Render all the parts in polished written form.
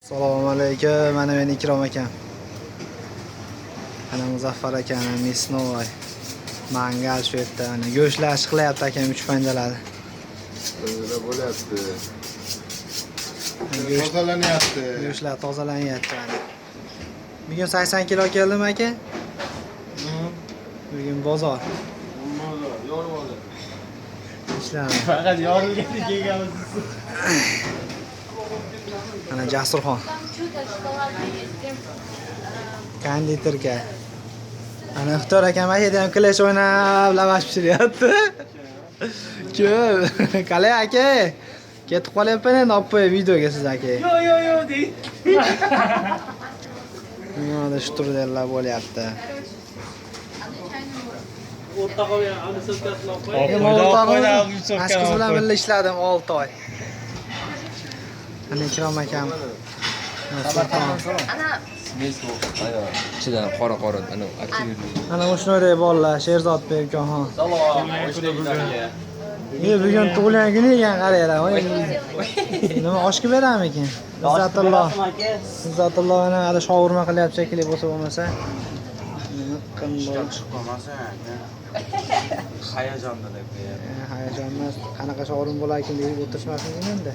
Assalomu alaykum, mana men Ikrom akam. Ana Muzaffar akani Misnoy. Mangal shu yerda. Ana go'shtlar chiqlayapti akam 3 panjaladi. Nima bo'lyapti? Tozalanyapti. Go'shtlar tozalanyapti. Bugun 80 kilo keldim aka. Bugun bozor. Yorib oldi. Ishlari. Faqat yorilganda kelganmiz. Ana Jasurxon. Konditorga. Ana Xitoy akam aka ham clash o'ynab, lavash pishiryapti. Ko'p. Qalay aka? Ketib qolyapman endi olib qo'yay videoga siz aka. Yo deydi. Mana shu turdalar bo'lyapti. O'rta qolgan anisotkasini qo'y. Askiz bilan birga ishladim 6 oy. Ana Ikrom akam. Ana Mesmo, ayo. Ichidan qora ana aktiv. Ana o'shnodek bolalar, Sherzod Berkonxon. Bugun tug'ilgan kuni ekan qaranglar. Nima oshga berammikin? Izzatulloh ana hali shovurma qilyapti shekilli bo'lsa bo'lmasa. Chiqib qolmasa. Hayajonda deb qo'yadi. Hayajon emas. Qanaqa shovurma bo'larkin deb o'tirishmasin endi.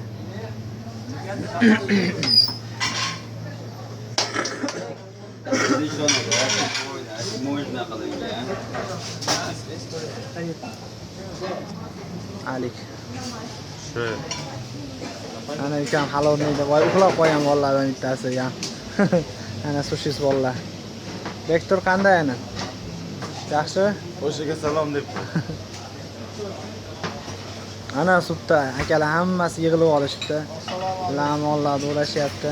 Alik. Shu. Ana ukam halolniyda voy uxlab qo'ygan bolalardan bittasi ham. Ana sushis bolalar. Vektor qanday ana? Yaxshi? O'shaga salom deb. Ana sutda akalar hammasi yig'ilib olishibdi. Lamonlarni uğraşyapti.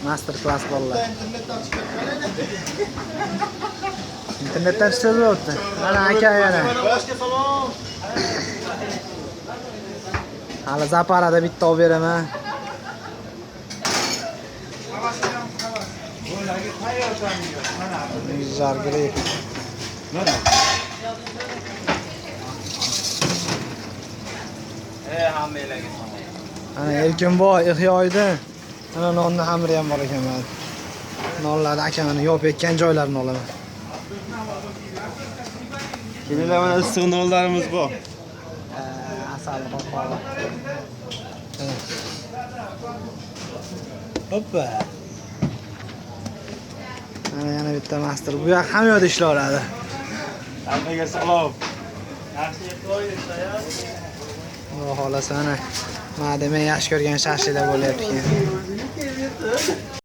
Master class bolalar. İnternetten chiqib o'tdi. Ana aka yana. Hali zaparada bitta olib beraman. Jargirib. Hammalarga Ana Erkinboy, Ihyoyda. Ana nonni xamiri ham bor ekan mana. Nonlarni akamani yopib ekkan joylarini olaman. Kelinglar, mana issiq nonlarimiz bor. Asal qo'qori. Hoppa. Ana yana bitta master. Bu yoq ham yo'da ishlaradi. Hammaga salom. Yaxshi yeb qo'yinglar. Xudo xolasa ana. Mana men yaxshi ko'rgan shashliklar bo'lyapti ekan.